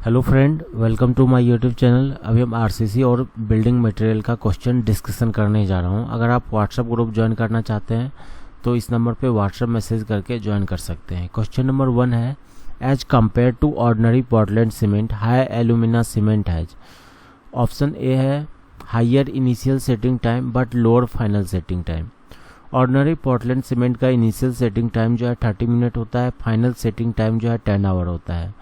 Hello friend, welcome to my YouTube channel. अभी हम RCC और बिल्डिंग मटेरियल का क्वेश्चन डिस्कशन करने जा रहा हूं। अगर आप व्हाट्सएप ग्रुप ज्वाइन करना चाहते हैं तो इस नंबर पे व्हाट्सएप मैसेज करके ज्वाइन कर सकते हैं। क्वेश्चन नंबर 1 है, as compare to ordinary Portland cement high alumina cement has. Option A है higher initial setting time but lower final setting time. Ordinary Portland cement का इनिशियल सेटिंग टाइम जो है 30 minute होता है, फाइनल सेटिंग टाइम जो है 10 our होता है।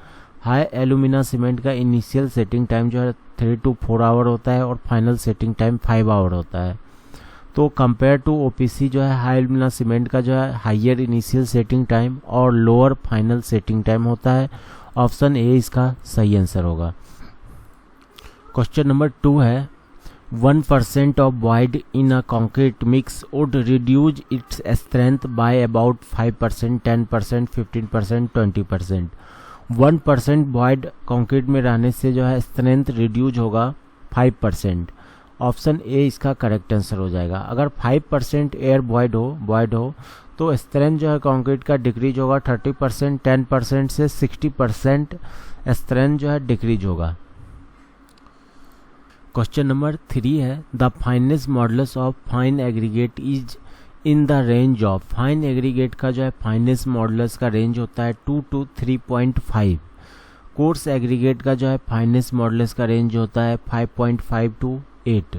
हाई एल्यूमिना सीमेंट का इनिशियल सेटिंग टाइम जो है 3 to 4 आवर होता है और फाइनल सेटिंग टाइम 5 आवर होता है। तो कंपेयर टू ओपीसी जो है हाई एल्यूमिना सीमेंट का जो है हाइयर इनिशियल सेटिंग टाइम और लोअर फाइनल सेटिंग टाइम होता है। ऑप्शन ए इसका सही आंसर होगा। क्वेश्चन नंबर 2 है, 1% of void in a concrete mix would reduce its strength by about 5%, 10%, 15%, 20%। 1% void concrete में रहने से जो है स्ट्रेंथ रिड्यूज होगा 5%। ऑप्शन ए इसका करेक्ट आंसर हो जाएगा। अगर 5% एयर वॉइड हो तो स्ट्रेंथ जो है कंक्रीट का डिक्रीज होगा 30%, 10% से 60% स्ट्रेंथ जो है डिक्रीज होगा। क्वेश्चन नंबर 3 है, the finest modulus of fine aggregate is in the range of. Fine aggregate का जो है फाइनेस्ट मॉडुलस का रेंज होता है 2 to 3.5। कोर्स एग्रीगेट का जो है फाइनेस्ट मॉडुलस का रेंज होता है 5.5 to 8।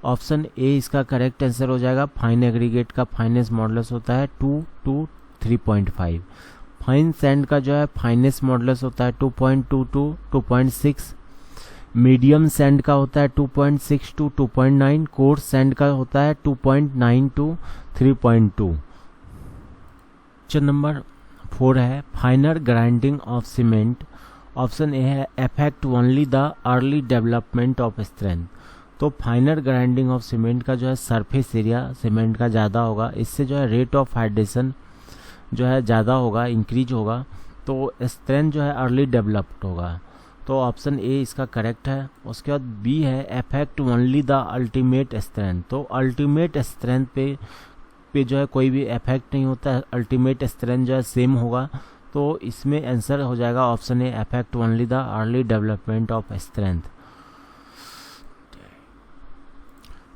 ऑप्शन ए इसका करेक्ट आंसर हो जाएगा। फाइन एग्रीगेट का फाइनेस्ट मॉडुलस होता है 2 to 3.5। फाइन सैंड का जो है फाइनेस्ट मॉडुलस होता है 2.2 to 2.6। मीडियम सैंड का होता है 2.6 to 2.9। कोर्स सैंड का होता है 2.9 to 3.2। क्वेश्चन नंबर 4 है, finer grinding of cement. Option A है affect only the early development of strength. तो फाइनर ग्राइंडिंग ऑफ सीमेंट का जो है सरफेस एरिया सीमेंट का ज़्यादा होगा, इससे जो है रेट ऑफ हाइड्रेशन जो है ज़्यादा होगा, इंक्रीज होगा, तो स्ट्रेंथ जो है अर्ली डेवलप्ड होगा। तो ऑप्शन ए इसका करेक्ट है। उसके बाद बी है affect only the ultimate strength. तो अल्टीमेट स्ट्रेंथ पे जो है कोई भी इफेक्ट नहीं होता है, अल्टीमेट स्ट्रेंथ जो है सेम होगा। तो इसमें आंसर हो जाएगा option A affect only the early development of strength.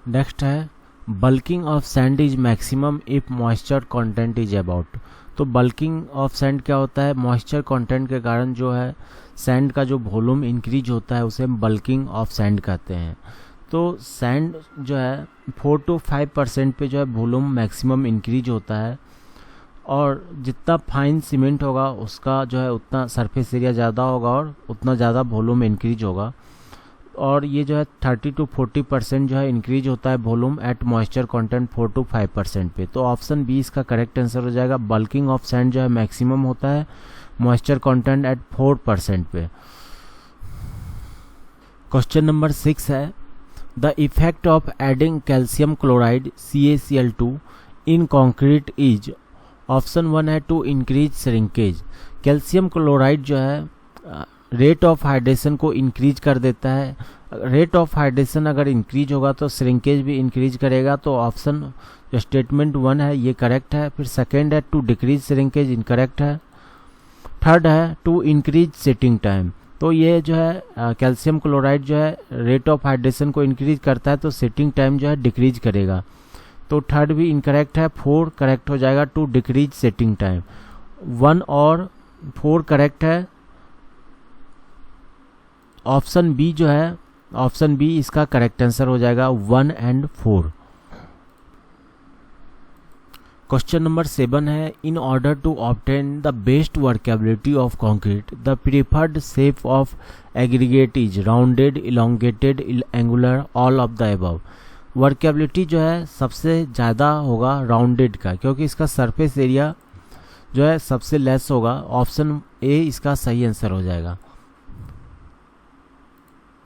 Next है, bulking of sand is maximum if moisture content is about. तो बल्किंग ऑफ सैंड क्या होता है, मॉइस्चर कंटेंट के कारण जो है सैंड का जो वॉल्यूम इंक्रीज होता है उसे हम बल्किंग ऑफ सैंड कहते हैं। तो सैंड जो है 4 to 5% पे जो है वॉल्यूम मैक्सिमम इंक्रीज होता है, और जितना फाइन सीमेंट होगा उसका जो है उतना सरफेस एरिया ज़्यादा होगा और उतना ज़्यादा वॉल्यूम इंक्रीज होगा। और ये जो है 30 to 40% जो है इंक्रीज होता है volume at moisture content 4 to 5% पे। तो ऑप्शन बी इसका करेक्ट आंसर हो जाएगा। बल्किंग ऑफ सैंड जो है मैक्सिमम होता है मॉइस्चर कंटेंट एट 4% पे। क्वेश्चन नंबर 6 है, the effect of adding calcium chloride CaCl2 in concrete is. Option 1 है to increase shrinkage. Calcium chloride जो है रेट ऑफ हाइड्रेशन को इंक्रीज कर देता है। रेट ऑफ हाइड्रेशन अगर इंक्रीज होगा तो श्रिंकेज भी इंक्रीज करेगा। तो ऑप्शन जो स्टेटमेंट 1 है ये करेक्ट है। फिर सेकेंड है टू डिक्रीज श्रिंकेज, इनकरेक्ट है। थर्ड है टू इंक्रीज सेटिंग टाइम। तो ये जो है कैल्शियम क्लोराइड जो है रेट ऑफ हाइड्रेशन को इंक्रीज करता है तो सेटिंग टाइम जो है डिक्रीज करेगा। तो थर्ड भी इनकरेक्ट है। 4 करेक्ट हो जाएगा, टू डिक्रीज सेटिंग टाइम। 1 और 4 करेक्ट है। ऑप्शन बी जो है, ऑप्शन बी इसका करेक्ट आंसर हो जाएगा 1 and 4। क्वेश्चन नंबर 7 है, in order to obtain the best workability of concrete the preferred shape of aggregate is rounded, elongated, angular, all of the above. Workability जो है सबसे ज़्यादा होगा राउंडेड का, क्योंकि इसका सरफेस एरिया जो है सबसे लेस होगा। ऑप्शन ए इसका सही आंसर हो जाएगा।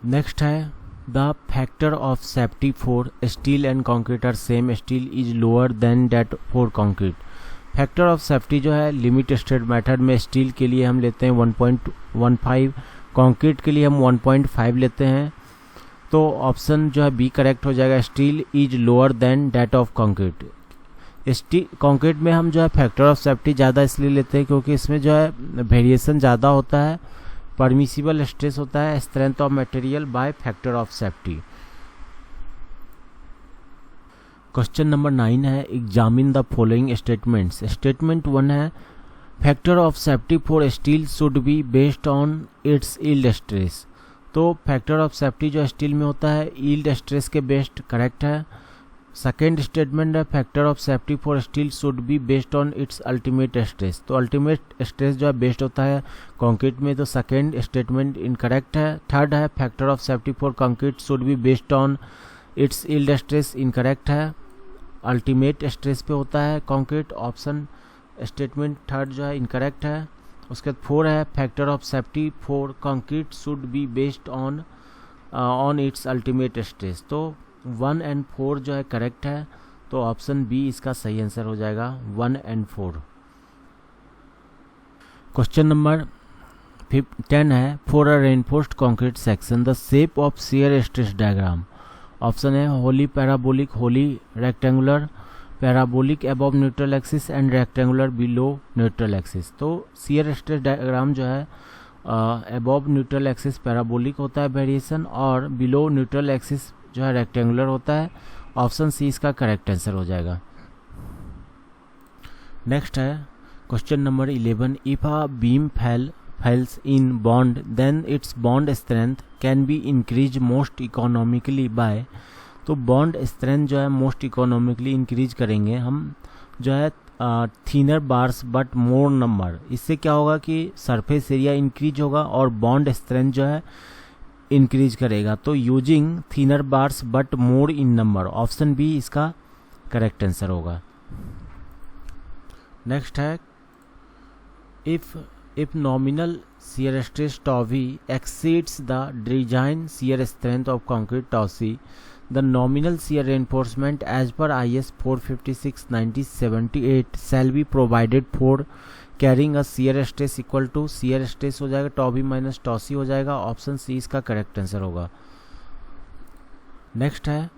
नेक्स्ट है, the factor of safety for steel and concrete are same, steel is lower than that for concrete. Factor of safety जो है लिमिट स्टेट मेथड में स्टील के लिए हम लेते हैं 1.15, कंक्रीट के लिए हम 1.5 लेते हैं। तो ऑप्शन जो है बी करेक्ट हो जाएगा। Steel is lower than that of concrete. Steel concrete में हम जो है फैक्टर ऑफ सेफ्टी ज़्यादा इसलिए लेते हैं क्योंकि इसमें जो है वेरिएशन ज़्यादा होता है, परमिसिबल स्ट्रेस होता है strength of material by factor of safety. Question number 9 है examine the following statements. Statement 1 है factor of safety for steel should be based on it's yield stress. तो फैक्टर ऑफ सेफ्टी जो steel में होता है yield stress के based correct है। Second statement है factor of safety for steel should be based on it's ultimate stress. तो ultimate stress जो है बेस्ड होता है कंक्रीट में, तो सेकेंड स्टेटमेंट इनकरेक्ट है। थर्ड है factor of safety for concrete should be based on it's yield stress, incorrect है। अल्टीमेट स्ट्रेस पे होता है कंक्रीट, ऑप्शन स्टेटमेंट थर्ड जो है इनकरेक्ट है। उसके बाद 4 है factor of safety for concrete should be based on it's ultimate stress. तो 1 और 4 जो है करेक्ट है, तो ऑप्शन बी इसका सही आंसर हो जाएगा 1 और 4। क्वेश्चन नंबर 10 है for a reinforced concrete section the shape of shear stress diagram. Option है wholly parabolic, wholly rectangular, parabolic above neutral axis and rectangular below neutral axis. तो शियर स्ट्रेस डायग्राम जो है above neutral axis parabolic होता है variation, और below neutral axis जो है rectangular होता है। ऑप्शन सी इसका करेक्ट आंसर हो जाएगा। नेक्स्ट है question number 11 if a beam fails in bond then its bond strength can be increase most economically by. तो बॉन्ड स्ट्रेंथ जो है मोस्ट इकोनॉमिकली इंक्रीज करेंगे हम जो है thinner bars but more number. इससे क्या होगा कि सरफेस एरिया इंक्रीज होगा और बॉन्ड स्ट्रेंथ जो है इंक्रीज करेगा। तो using thinner bars but more in number, option B इसका करेक्ट आंसर होगा। नेक्स्ट है if nominal shear stress tau v exceeds the design shear strength of concrete tau c, the nominal shear reinforcement as per IS 456/1978 shall be provided for carrying a shear stress equal to shear stress हो जाएगा tau v minus tau c हो जाएगा। Option C इसका correct answer होगा। Next है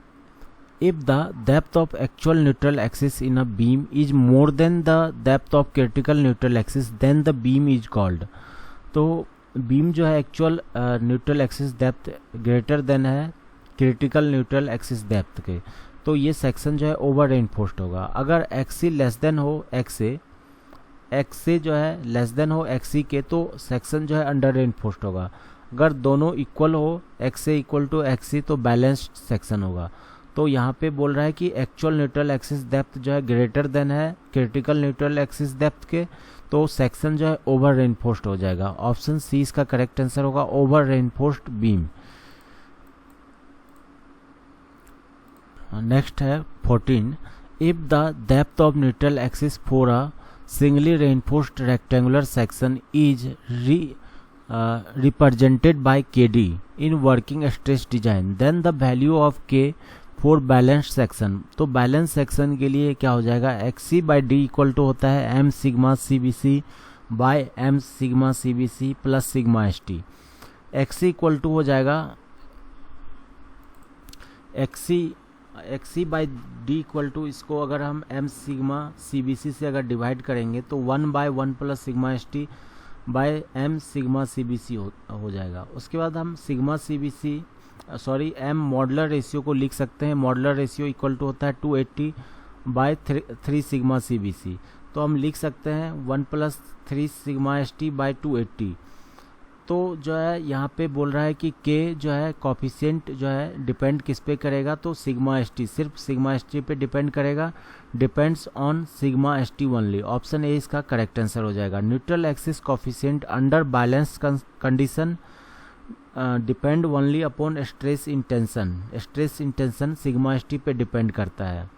if the depth of actual neutral axis in a beam is more than the depth of critical neutral axis then the beam is called। तो beam जो है actual neutral axis depth greater than है critical neutral axis depth के, तो ये section जो है over reinforced होगा। अगर एक्सी लेस देन हो एक्से जो है लेस देन हो एक्सी के, तो सेक्शन जो है अंडर रेनफोर्स्ड होगा। अगर दोनों इक्वल हो एक्से इक्वल टू एक्सी तो बैलेंस्ड सेक्शन होगा। तो यहाँ पे बोल रहा है कि एक्चुअल न्यूट्रल एक्सिस डेप्थ जो है ग्रेटर देन है क्रिटिकल न्यूट्रल एक्सिस डेप्थ के, तो सेक्शन जो है ओवर रेनफोर्स्ड हो जाएगा। ऑप्शन सी इसका करेक्ट आंसर होगा ओवर रेनफोर्स्ड बीम। नेक्स्ट है 14 if the depth of neutral axis for a singly reinforced rectangular section is represented by KD in working stress design then the value of K for balanced section। तो balance section के लिए क्या हो जाएगा XC by D equal to होता है M सिग्मा CBC by M सिग्मा CBC प्लस सिग्मा ST। XC इक्वल टू हो जाएगा XC by D equal to, इसको अगर हम M सिग्मा CBC से अगर डिवाइड करेंगे तो 1/1 प्लस सिग्मा ST बाय M सिग्मा CBC हो जाएगा। उसके बाद हम सिग्मा CBC M मॉडुलर रेशियो को लिख सकते हैं। मॉडुलर रेशियो इक्वल टू होता है 280 बाय 3 सिग्मा CBC, तो हम लिख सकते हैं 1 प्लस 3 सिग्मा ST बाय 280। तो जो है यहाँ पे बोल रहा है कि K जो है कॉफिशिएंट जो है डिपेंड किस पे करेगा, तो सिग्मा ST, सिर्फ सिग्मा ST पे डिपेंड करेगा, depends on sigma ST only. Option A इसका करेक्ट आंसर हो जाएगा। Neutral axis coefficient under balance condition depend only upon stress intention. Stress intention sigma ST पे डिपेंड करता है।